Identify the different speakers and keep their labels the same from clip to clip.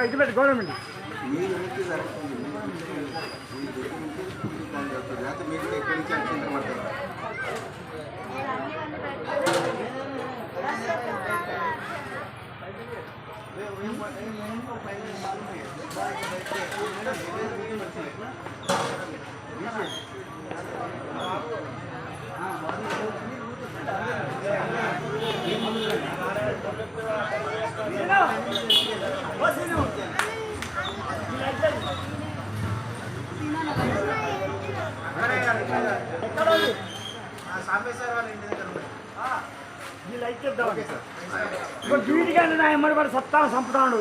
Speaker 1: ఇది పెట్టి గవర్నమెంట్
Speaker 2: మీరు వెనక్కి జరగండి. లేకపోతే మీరు ఎక్కడి నుంచి అక్షంతలు పడతారు.
Speaker 1: వీటికన్నా నా ఎమ్మడి పడి సత్తా చంపుతాడు.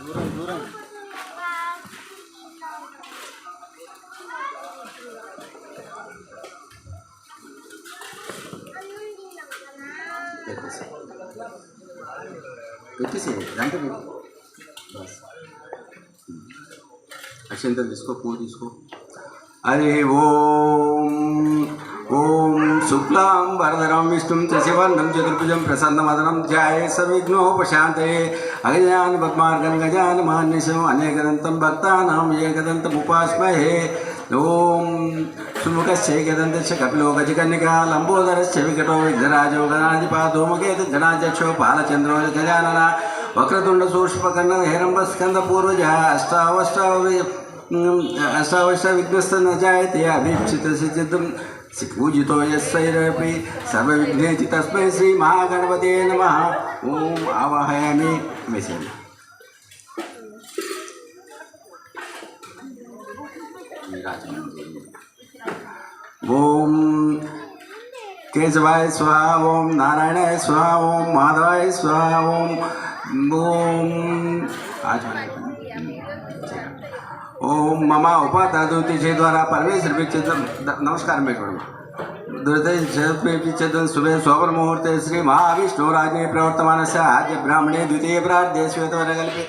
Speaker 2: దూరం దూరం పెట్టేసి దాంట్లో పెట్టు. బస్ అక్షంతలు తీసుకో, పువ్వు తీసుకో. హరి ఓం ఓం శుక్లాం వరదరం విష్ణుం శశివర్ణం చతుర్భుజం ప్రసన్నవదనం ధ్యాయే సవిఘ్నోపశాంతయే అగజాన పద్మార్గం గజాన మాన్యసం అనేకదంతం భక్తానాం ఏకదంతముపాస్మహే. ఓం సుముఖశ్చైకదంతశ్చ కపిలో గజకన్నికా లంబోదరశ్చ వికటో విఘ్నరాజో గణాధిపా ధూమకేతు గణాధ్యక్షో బాలచంద్రో గజానన వక్రతుండ సూక్ష్మకర్ణ హేరంబస్కంద పూర్వజ అష్టావష్ట విఘ్నస్త న జాయతే అభీప్సిత సిద్ధిం పూజితో యస్సైరపి సర్వవిఘ్నేచి తస్మై శ్రీ మహాగణపతే నమః. ఓం ఆవాహయామి. వేసేయండి. ఓం కేశవాయ స్వాహ, ఓం నారాయణాయ స్వాహ, ఓం మాధవాయ స్వాహ, ఓం ఓం మమ ఉపాధ్యాయ ద్వారా పరమేశ్వర నమస్కారం పెట్టుకోండి. दुर्दय शुभे शोभन मुहूर्ते श्री महाविष्णुराज्ञे प्रवर्तमानस्य आद्य ब्राह्मणे द्वितीय प्रार्थे श्वेतवरकल्पे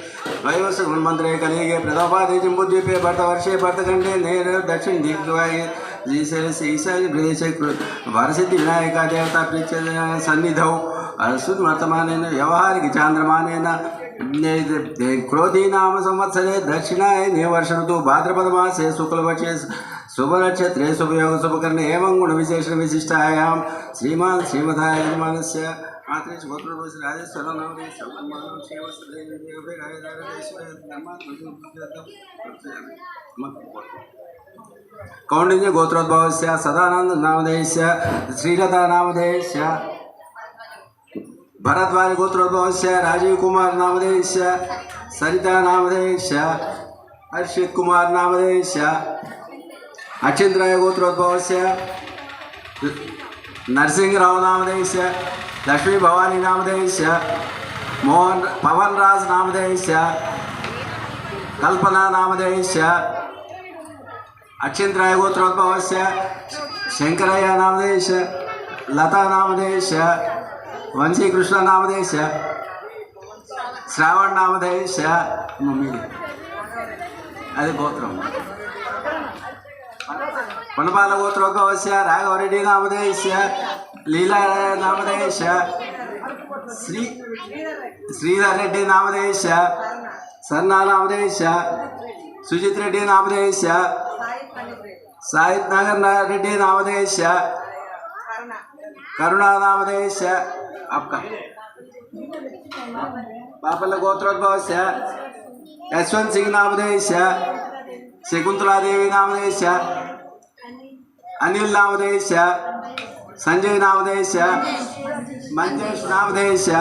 Speaker 2: वैवस गुणमंत्रे कलिगे प्रथमपादे जम्बूद्वीपे भरतवर्षे भरतखंडे नेर दक्षिण दिग्वाये ईशान्य प्रदेशे वरसिद्धि विनायका देवता प्रीत्य सन्निधौ शुद्ध वर्तमानेन व्यवहारिक चांद्रमानेन क्रोधी नाम संवत्सरे दक्षिणायने वर्ष ऋतु भाद्रपद मासे शुक्लपक्षे शुभ नक्षत्रे शुभयोग शुभकर्णे एवं गुण विशेषण विशिष्टायां श्रीमान श्रीमताय यजमानस्य मातृ गोत्र राजेश्वर कौंडिन्य गोत्रोद्भवस्य सदानंद नामधेयस्य श्रीलता नामधेयस्य भरद्वाज गोत्रोद्भवस्य राजीव कुमार नामधेयस्य सरिता नामधेयस्य हर्षित कुमार नामधेयस्य अक्षिंद्राय गोत्रोद्भवस्य नरसिंहराव नामधेयस्य लक्ष्मी भवानी नामधेयस्य मोहन पवन राज नामधेयस्य कल्पना नामधेयस्य अक्षिंद्राय गोत्रोद्भवस्य शंकरయ్య नामधेयस्य लता नामधेयस्य वंशी कृष्ण नामधेयस्य श्रावण नामधेयस्य मम्मी अदे गोत्रम पनपाल गोत्रोद्भवस्य राघवरेड्डी नामधेयस्य लीला नामधेयस्य श्रीधर रेड्डी नामधेयस्य सन्ना नामधेयस्य सुजित रेड्डी नामधेयस्य साहित नगर रेड्डी नामधेयस्य करुणा नामधेयस्य आपका पापल गोत्रोद्भवस्य यशवंत सिंह नामधेयस्य शकुंतला देवी नामधेयस्य अनिल नामधेयस्य संजय नामधेयस्य मंजेश नामधेयस्य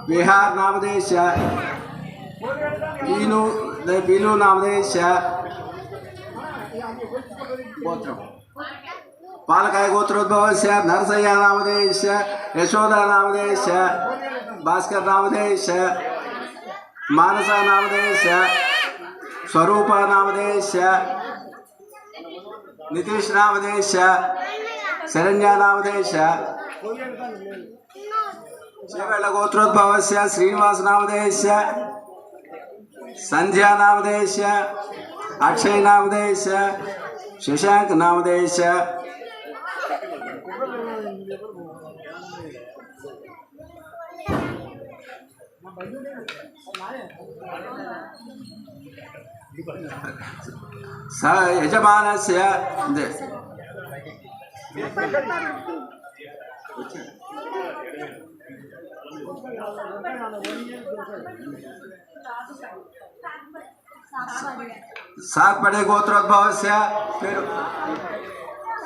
Speaker 2: बिहार नामधेयस्य बीलू नामधेयस्य गोत्र पालकाय गोत्रोद्भवस्य नरसయ్య नामधेयस्य यशोदा नामधेयस्य भास्कर नामधेयस्य मानसा नामधेयस्य स्वरूपा नामधेयस्य नितीश नामधेयस्य శరణ్యానామధేయస్య చేవేళ్ల గోత్రోద్భవస్య శ్రీనివాసనామధేయస్య సంధ్యానామధేయస్య అక్షయనామధేయస్య శశాంకనామధేయస్య స యజమానస్య సాత్పడే గోత్రోద్భవస్య పేరు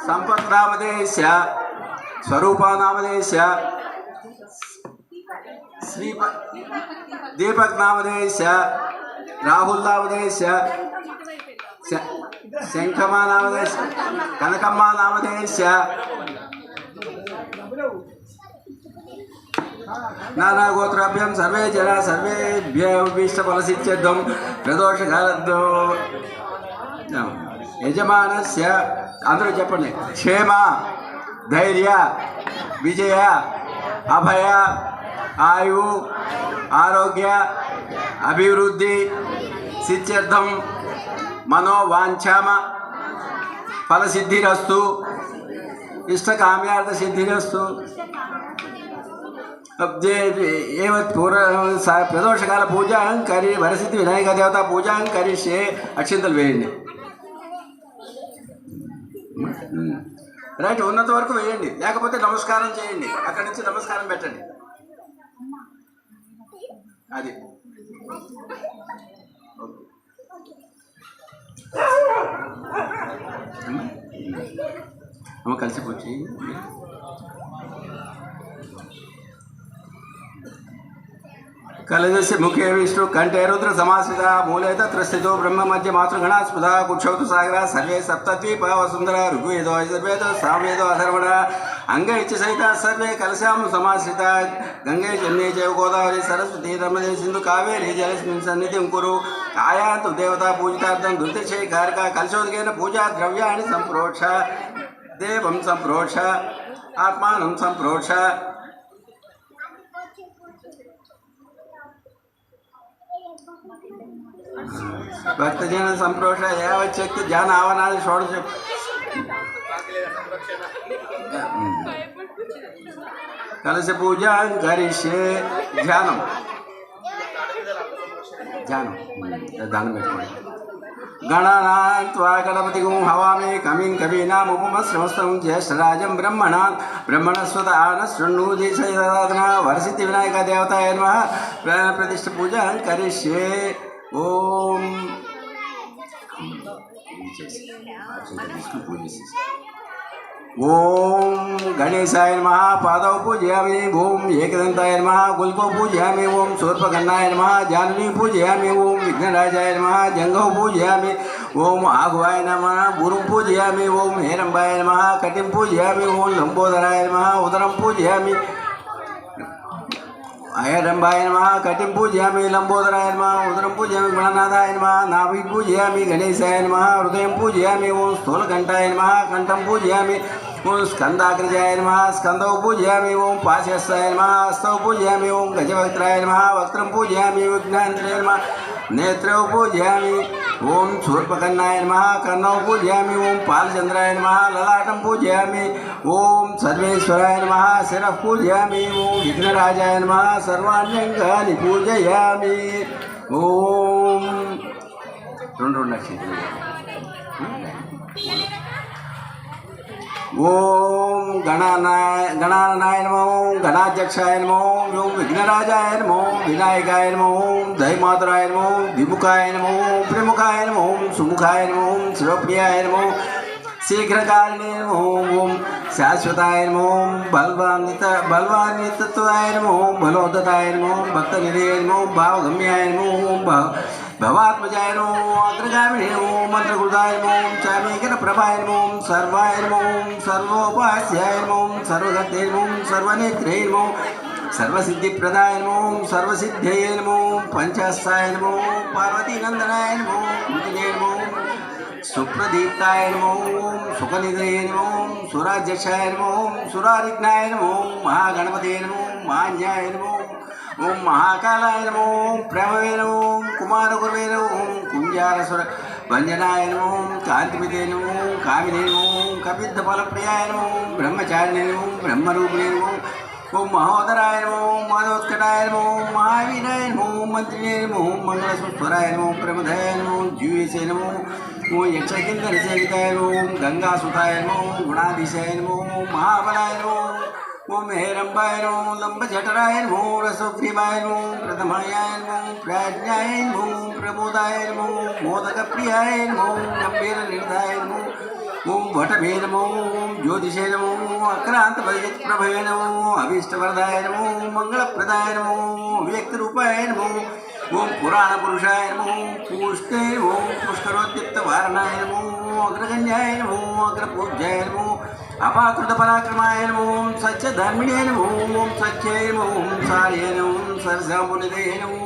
Speaker 2: సంపత్నామధేయస్య స్వరూపానామధేయస్య శ్రీప దీపక్ నామధేయస్య రాహుల్ నామధేయస్య శంఖమా నామధేయస్య కనకమ్మ నామధేయస్య నానా గోత్రాభ్యం సర్వే జన సర్వేభ్యభీష్టఫలసిత్యర్థం ప్రదోషకాలద్దో యజమానస్య అందరూ చెప్పండి క్షేమ ధైర్య విజయ అభయ ఆయు ఆరోగ్య అభివృద్ధి సిద్ధ్యర్థం మనోవాంఛామ ఫలసిద్ధిరస్తు ఇష్టకామ్యార్థ సిద్ధిరస్తు ప్రదోషకాల పూజ కరి వరసిద్ధి వినాయక దేవత పూజ కరిష్యే అక్షింతలు వేయండి రైట్ ఉన్నంత వరకు వేయండి లేకపోతే నమస్కారం చేయండి అక్కడి నుంచి నమస్కారం పెట్టండి అది అమ్మ కలిసి పూజ చేయండి कलजस्य मुखे विष्णु कंठे रुद्र समाश्रिता मूले तत्र स्थितो ब्रह्म मध्य मातृगणा स्मृता कुक्षौतु सागरा सर्वे सप्तद्वीप वसुंधरा ऋग्वेदो यजुर्वेदो सामवेदो अथर्वण अंगे च सहिता सर्वे कलशां समाश्रिता गंगे जन्ये चैव गोदावरी सरस्वती नर्मदे सिंधु कावेरी जलेस्मिन् सन्निधिं कुरु आयान्तु देवता पूजितार्थं दुर्दशे कारका कलशोदकेन पूजा द्रव्याणि सम्प्रोक्ष देवं सम्प्रोक्ष आत्मानं सम्प्रोक्ष भक्तजन संप्रोष यावच्छक्ति ज्ञान आवनादि षोडश कलश पूजा करिष्ये ध्यानं ध्यानं गणानां त्वा गणपतिगुं हवामि कविं कवीनाम् उपमश्रवस्तं ज्येष्ठराजं ब्रह्मणस्वत आनशृण्वन्ति सदातना वरसिद्धि विनायक देवताय नमः प्रतिष्ठ पूजा करिष्ये ओम ओम गणेशाय नमः पादौ पूजयामि ओम एकदन्ताय नमः गुल्को पूजयामि ओम शूर्पकर्णाय नमः जानवी पूजयामि ओम विघ्नराजाय नमः जंघौ पूजयामि ओम आघवाय नमः गुरुं पूजयामि ओम हेरंबाय नमः कटिं पूजयामि ओम लंबोदराय नमः उदरं पूजयामि अयरंबाय नमः कटिं पूजयामि लंबोदराय नमः उदरं पूजयामि गणनाथाय नमः नाभि पूजयामि गणेशाय नमः हृदयं पूजयामि ओम स्थूलकण्ठाय नमः कण्ठं पूजयामि ओम स्कन्दाग्रजाय नमः स्कन्दौ पूजयामि ओम पाशस्थाय नमः हस्तौ पूजयामि ओम गजवक्त्राय नमः वक्त्रं पूजयामि विघ्नेन्द्राय नमः नेत्रौ पूजयामि ओम शूर्पकर्णाय नमः कर्णौ पूजयामि ओम पालचन्द्राय नमः ललाटं पूजयामि ओम सर्वेश्वराय नमः शिरः पूजयामि ओम विघ्नराजाय नमः सर्वाण्यङ्गानि पूजयामि ओम ओम गणानाय नमः ओम गणाध्यक्षाय नमः ओम विघ्नराजाय नमः ओम विनायकाय नमः ओम दयमातराय नमः ओम द्विमुखाय नमः ओम त्रिमुखाय नमः ओम सुमुखाय नमः ओम शिवप्रियाय नमः शीघ्रकालिने नमः ओम शाश्वताय नमः ओम बलवान्वितत्वाय नमः ओम बलोदताय नमः ओम भक्तनिधये नमः ओम भावगम्याय नमः ओम भवात्मजाय नमो अग्रगामिने ओम मंत्रकृताय नमो चामीकरप्रभाय नमो सर्वाय नमो सर्वोपास्याय नमो सर्वगते नमो सर्वनेत्रे नमो सर्वसिद्धिप्रदाय नमो सर्वसिद्धये नमो पंचास्ताय नमो पार्वतीनंदनाय नमो कुञ्जने नमो सुप्रदीप्ताय नमो सुखनिधये नमो सुराध्यक्षाय नमो सुरारिघ्नाय नमो महागणपतये नमो महान्याय नमो ओम महाकालाय नमो प्रभवे नमो कुमारगुरवे नमो कुंजारसुर भंजनाय नमो कांतिमिते नमो कामिने नमो कपिद्धफलप्रियाय नमो ब्रह्मचारिणे नमो ब्रह्मरूपिणे नमो ओम महोदराय नमो माधवोत्कटाय नमो महावीराय नमो मंत्रिणे नमो मंगलसूत्राय नमो प्रमदाय नमो जीवेशे नमो ओम यक्षकिंकरसेविताय नमो गंगासुताय नमो गुणाधीशाय नमो महाबलाय नमो ओम हेरंबाय नमो लंबजठराय नमो रसोग्रीवाय नमो प्रथमाय नमो प्राज्ञाय नमो प्रमोदाय नमो मोदकप्रियाय नमो गंभीरनिर्धाय नमो ओम भटभे नमो ज्योतिषे नमो अक्रांतप्रभवे नमो अभीष्टवरदाय नमो मंगलप्रदाय नमो व्यक्तिरूपाय नमो ओम पुराणपुरुषाय नमो पुष्टे नमो पुष्करोद्युक्तवारणाय नमो अग्रगण्याय नमो अग्रपूज्याय नमो अपाकृतपराक्रमाय नमो सच्चधर्मिणे नमो ओम सच्चे नमो सार्ये नमो सरसामुनिदे नमो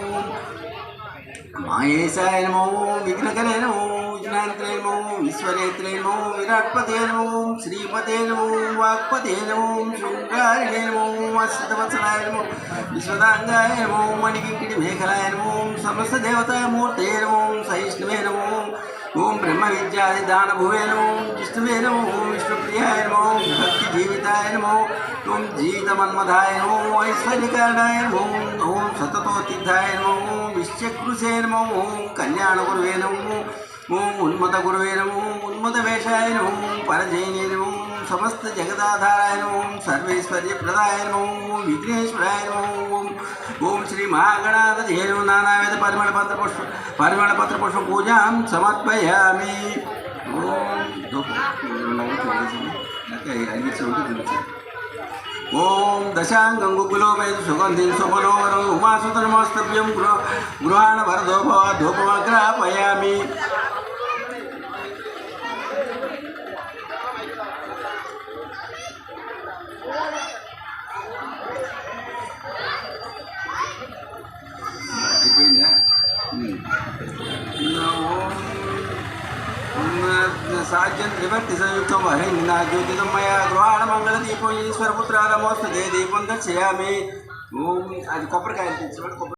Speaker 2: माहेशाय नमो विघ्नकरे नमो विघ्नान्त्रे नमो ईश्वरेत्रे नमो विराट्पते नमो श्रीपते नमो वाक्पते नमो शृङ्गारिणे नमो अश्रितवत्सलाय नमो विश्वदाङ्गाय नमो मणिकिङ्किणिमेखलाय नमो समस्तदेवतामूर्तये नमो सहिष्णुवे नमो ओम ब्रह्मविद्यादिदानभुवे नमो विष्णुवे नमो विष्णुप्रियाय नमो भक्तिजीविताय नमो ओम जीतमन्मधाय नमो ऐश्वर्यकारणाय नमो ओम सततोतीर्थाय नमो विश्वकृषे नमो ओम कल्याणगुरुवे नमो ओम उन्मतगुरुवे नमो उन्मतवेषाय नमो परजैने नमो समस्त जगदाधाराय नमो सर्वैश्वर्यप्रदाय नमो विघ्नेश्वराय नमो ओम श्री महागणाधिपतये नमो नानाविध परिमलपत्रपुष्प पूजां समर्पयामि ओम दशांगं गुगुलोपे सुगन्धिं सुफलोवरं उमासुतनमस्तभ्यं गृहाण वरदो भव धूपमग्रापयामि साज्यं त्रिवर्ति संयुक्तं वह्निना ज्योतितं मया गृहाणमङ्गलदीपं ईश्वरपुत्रानमोऽस्तुते दीपं दर्शयामि ओम आज కొబ్బరికాయ తీసుకోండి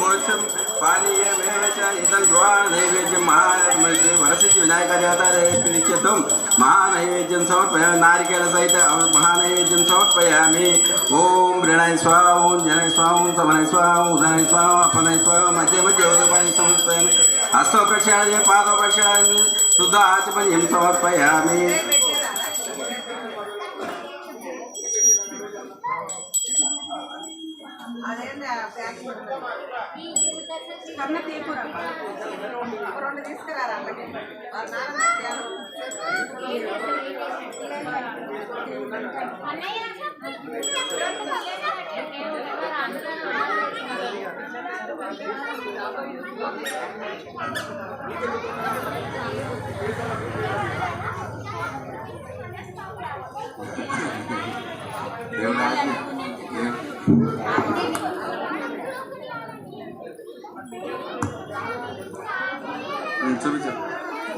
Speaker 2: भोजन पानीयमेव च इदं गृहानैवेद्यं वरसिद्धि विनायकदेवतादेवं महानैवेद्यं समर्पयामि नारिकेलसहित महानैवेद्यं समर्पयामि ॐ ऋणाय स्वाहा ॐ जनाय स्वाहा ॐ समनाय स्वाहा ॐ उदनाय स्वाहा अपनाय स्वाहा मध्ये मध्ये उदपानि समर्पयामि हस्तौ प्रक्षालय पादौ प्रक्षालय शुद्ध आचमनीयं समर्पयामि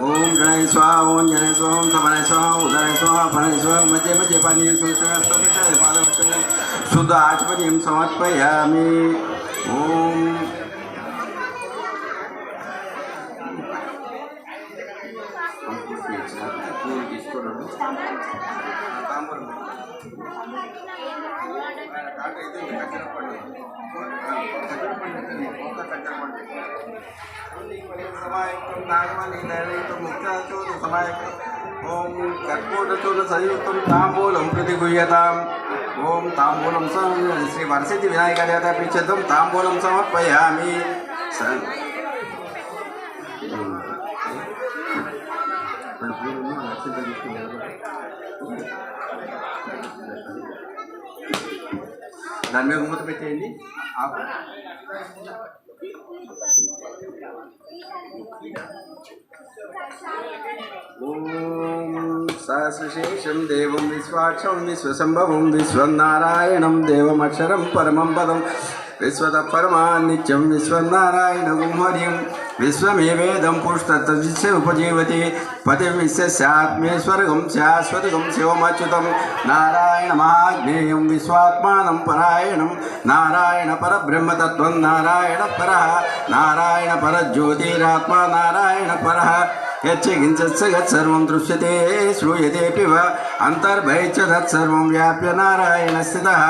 Speaker 2: ओम गणाय स्वाहा ओम जनाय स्वाहा ओम समनाय स्वाहा उदनाय स्वाहा अपनाय स्वाहा मध्ये मध्ये पानी शुद्ध आचमनीयं समर्पयामि ओम ओम कर्पूरचूर्णसंयुक्तं ताम्बूलं प्रतिगृह्यताम् ओम ताम्बूलं श्री वरसिद्धि विनायकदेवता प्रीत्यर्थं ताम्बूलं समर्पयामि దాని మీద మూత పెట్టేయండి ఓం సహస్రశేషం దేవం విశ్వాక్షం విశ్వసంభవం విశ్వనారాయణం దేవమక్షరం పరమం పదం విశ్వత పరమా నిత్యం విశ్వనారాయణం హరిం విశ్వమేవేదం పురుషతత్త్వస్య ఉపజీవతి పతి విశ్వస్యాత్మేశ్వరగం శాశ్వతగం శివమచ్యుతం నారాయణ మహాజ్ఞేయం విశ్వాత్మానం పరాయణం నారాయణ పరబ్రహ్మతత్వం నారాయణ పరః నారాయణ పరజ్యోతిరాత్మా నారాయణ పరః యచ్చగించత్స యత్సర్వం దృశ్యతే శ్రూయతేపి వ అంతర్బహిశ్చ తత్సర్వం వ్యాప్య నారాయణ స్థితః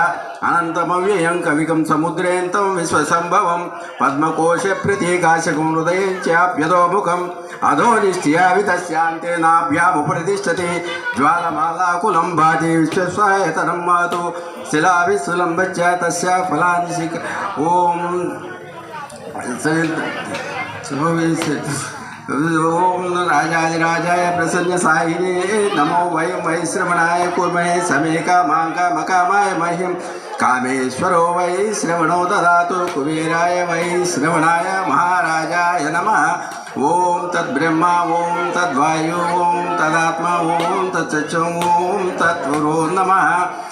Speaker 2: అనంతమవ్యయం కవికం సముద్రేంతం విశ్వసంభవం పద్మకోశ ప్రతీకాశకం హృదయం చాప్యదోముఖం అధోనిష్ఠ్యావి తస్యాంతే నాభ్యాముపతిష్టతి జ్వాలమాలాకులం భాతి విశ్వస్వాయతనం మాతు శిలావిశులంబచ్చ తస్యా ఫలాని ఓం ओम राजाधिराजाय प्रसन्न साहिने नमो वयं वै श्रवणाय कुर्महे समे कामाय मह्यं कामेश्वरो वै श्रवणो ददातु कुबेराय वै श्रवणाय महाराजाय नमः ओम तद्ब्रह्मा ओम तद्वायु ओम तदात्मा ओम तच्चक्षु ओम तत्पुरो नमः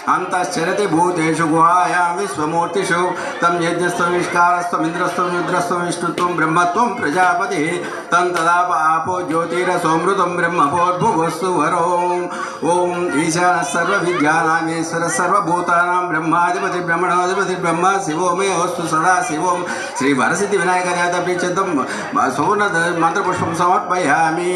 Speaker 2: अंतश्चरति भूतेषु गुहायां विश्वमूर्तिषु तं यज्ञस्त्वं विष्कारस्त्वं इन्द्रस्त्वं रुद्रस्त्वं विष्णुत्वं ब्रह्मत्वं प्रजापतिः तं तदाप आपो ज्योतिरसोमृतं ब्रह्मभूर्भुवस्सु वरो ओम ईशानः सर्वविद्यानामीश्वरः सर्वभूतानां ब्रह्माधिपति ब्रह्मणोऽधिपति ब्रह्म शिवो मे अस्तु सदा शिवों श्री वरसिद्धि विनायकदेवता प्रीत्यर्थं सुवर्ण मंत्रपुष्पं समर्पयामि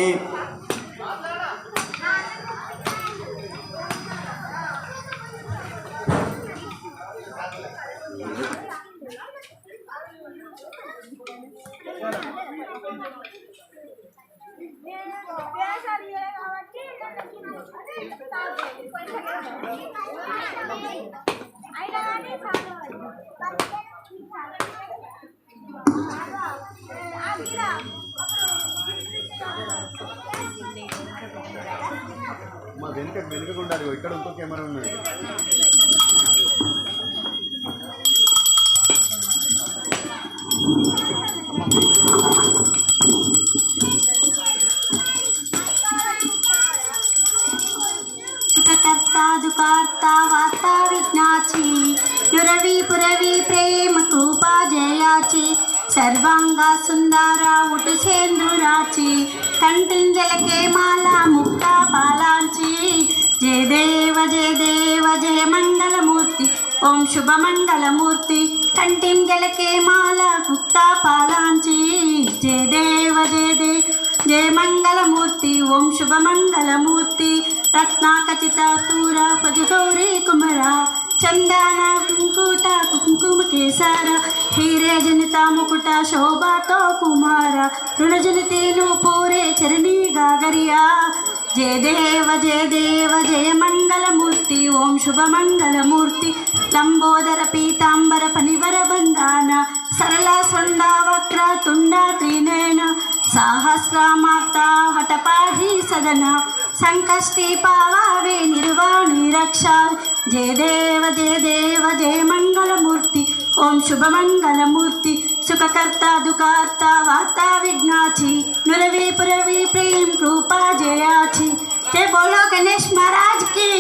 Speaker 3: మా వెనుక ఉండాలి ఇక్కడ ఇంకో కెమెరా ఉన్నది
Speaker 4: दुकार्ता वार्ता विज्ञाची नुरवी पुरवी प्रेम कृपा जयाची सर्वांगा सुंदरा उटुसेंदुराची कंटिंजलके माला मुक्ता पालांची जय देव जय मंगलमूर्ति ओम शुभ मंगलमूर्ति कंठीं जलके माला गुप्ता पालांची जय देव जय मंगलमूर्ति ओम शुभ मंगलमूर्ति रत्नाकचिता तूरा पज गौरी कुमरा चंदन कुंकुट कुंकुम केसर हीरे जनिता मुकुट शोभा तो कुमार ऋण जनिते पूरे चरणी गागरिया जय देव जय मंगलमूर्ति ओम शुभ मंगलमूर्ति लंबोदर पीतांबर फणिवर बंधान सरल सुंडा वक्र तुंडा त्रिनयन सहस्रमाता वटपाही सदना संकष्टी पावावे निर्वाणी रक्षा जय देव जय मंगलमूर्ति ओम शुभ मंगलमूर्ति सुखकर्ता दुःखकर्ता वार्ता विघ्नाची नुरवी पुरवी प्रेम कृपा जयाची जय बोलो गणेश महाराज की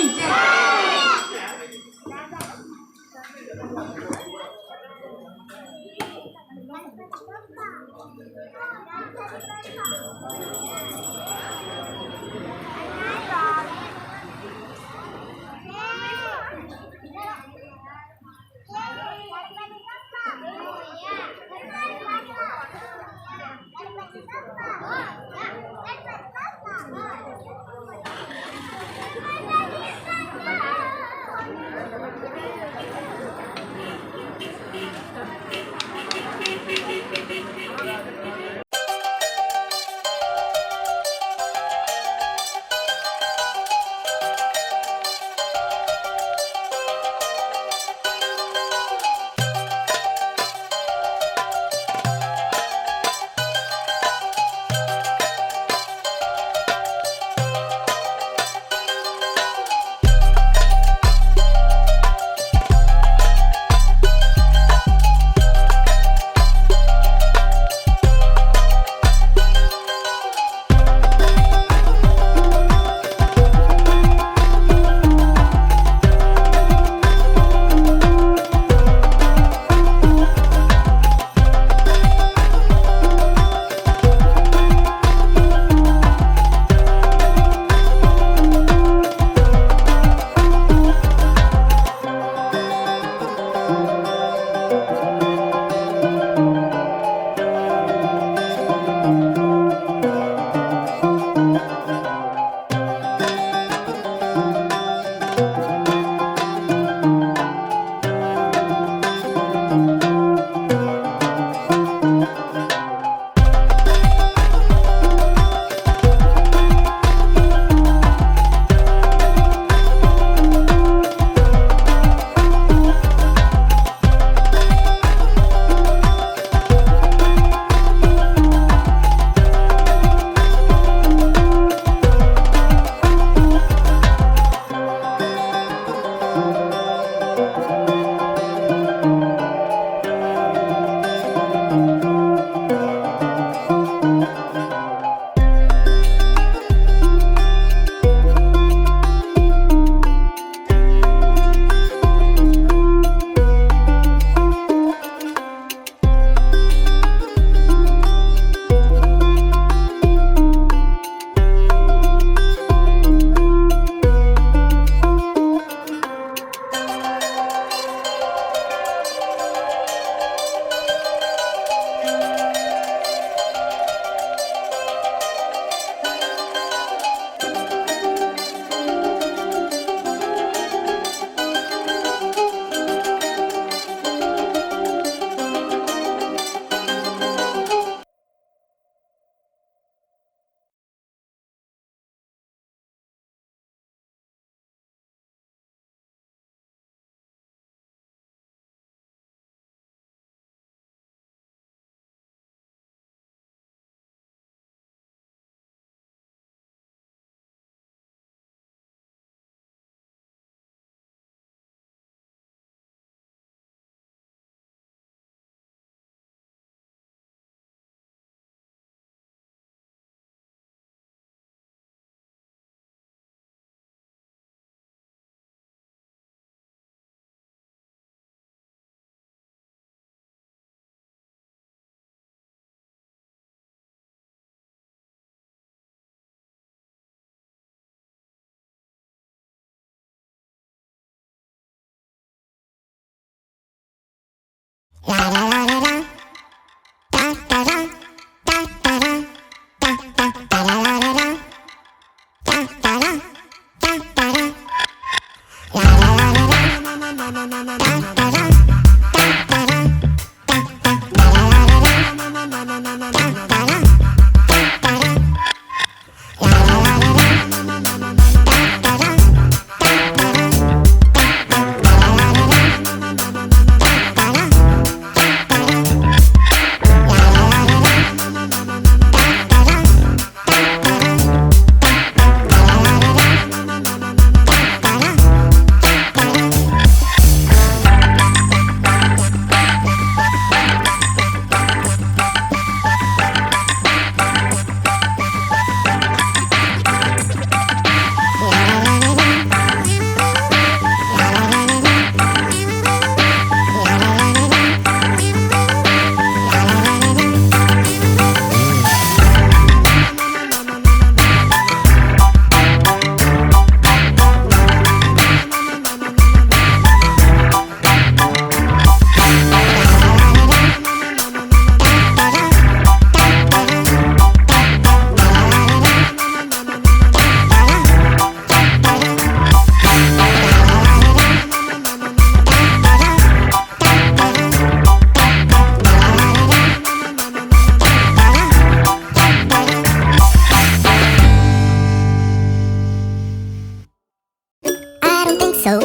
Speaker 5: so.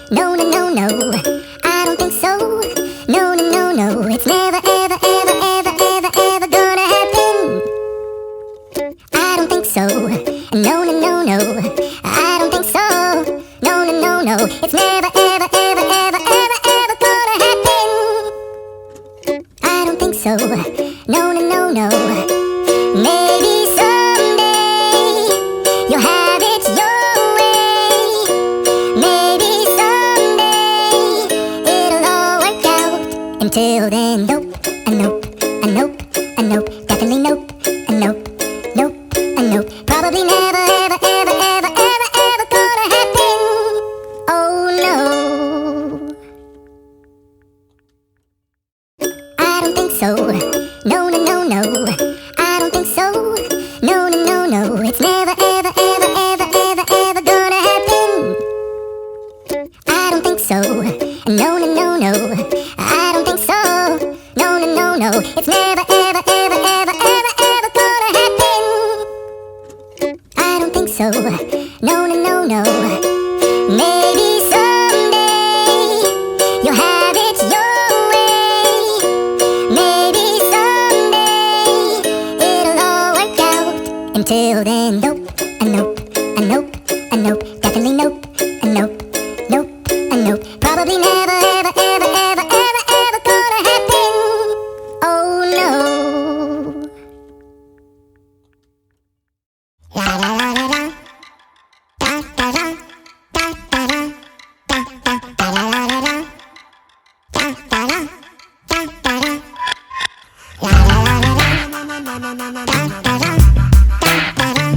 Speaker 5: No, no, no, no. I don't think so. No, no, no, no. It's never, ever, ever, ever, ever, ever gonna happen. I don't think so. No, no, no, no. I don't think so. No, no, no, no. It's never, ever, ever, ever, ever, ever gonna happen. I don't think so. No, no, no, no. Maybe someday you'll have it your way. Maybe someday it'll all work out. Until then, nope, a nope, a nope, a nope, definitely nope, a nope, nope, a nope. Probably never, ever, ever, ever, ever, ever gonna happen. Oh no, I don't think so. No, no, no, no. I don't think so. No, no, no, no. It's never, ever, ever, ever, ever, ever gonna happen. I don't think so. No, no, no, no. I don't think so. No, no, no, no. It's never, ever, ever, ever, ever, ever gonna happen. I don't think so. No, no, no, no. Maybe someday you'll have it your way. Maybe someday it'll all work out. Until then, nope, a nope, a nope, a nope, definitely nope, a nope, nope, a nope. Probably never, ever, ever, ever, ever, ever gonna happen. Oh no. La la la la la. Da da da. Da da da. Da da da la la la la. Da da da. Da da da. La la la la la. Da da da. Da da da.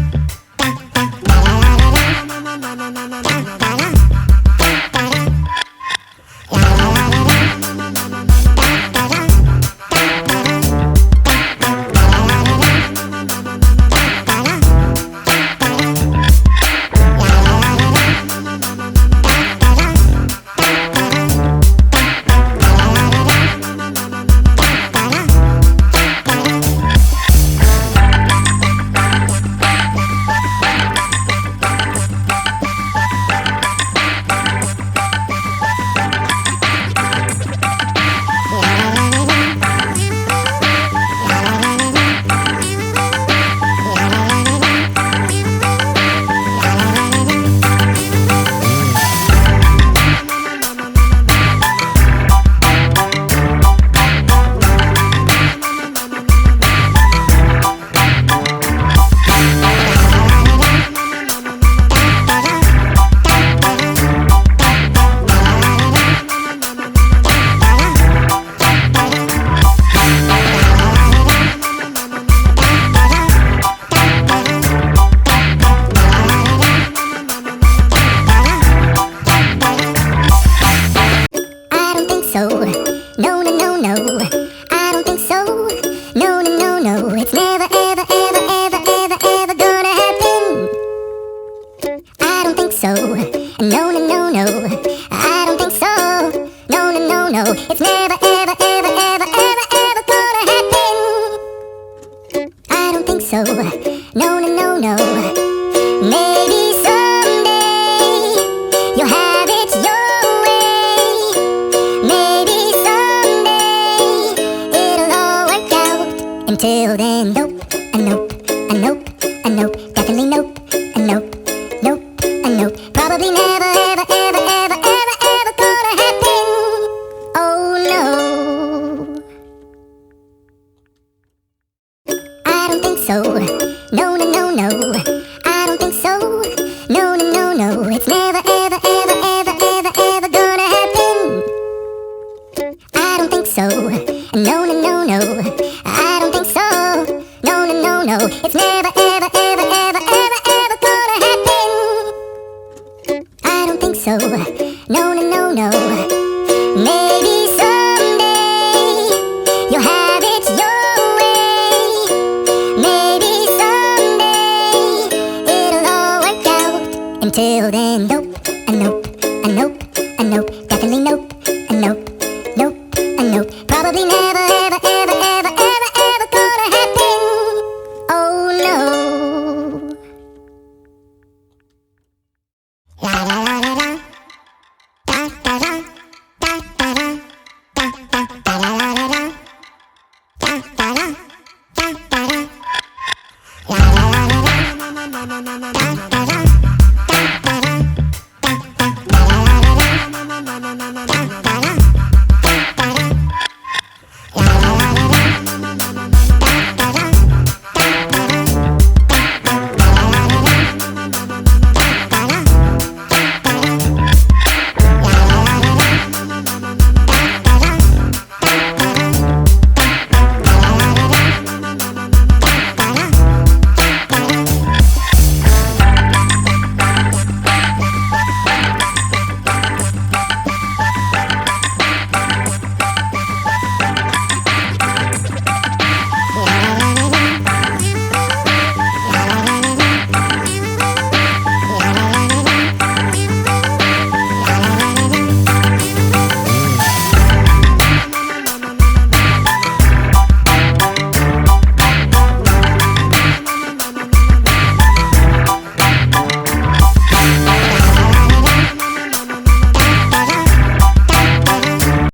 Speaker 5: so. No, no, no, no. Maybe someday you'll have it your way. Maybe someday it'll all work out. Until then, nope, a nope, a nope, a nope, definitely nope, a nope, nope, a nope. Probably never, ever, ever, ever, ever, ever gonna happen. Oh no. I don't think so. No, no, no, no. I don't think so. No, no, no, no. It's never, ever, ever, ever, ever, ever gonna happen. I don't think so. No, no, no, no. I don't think so. No, no, no, no. It's never, ever, ever, ever, ever, ever gonna happen. I don't think so. No, no, no, no. Maybe someday you'll have it your way. Maybe someday it'll all work out. Until then.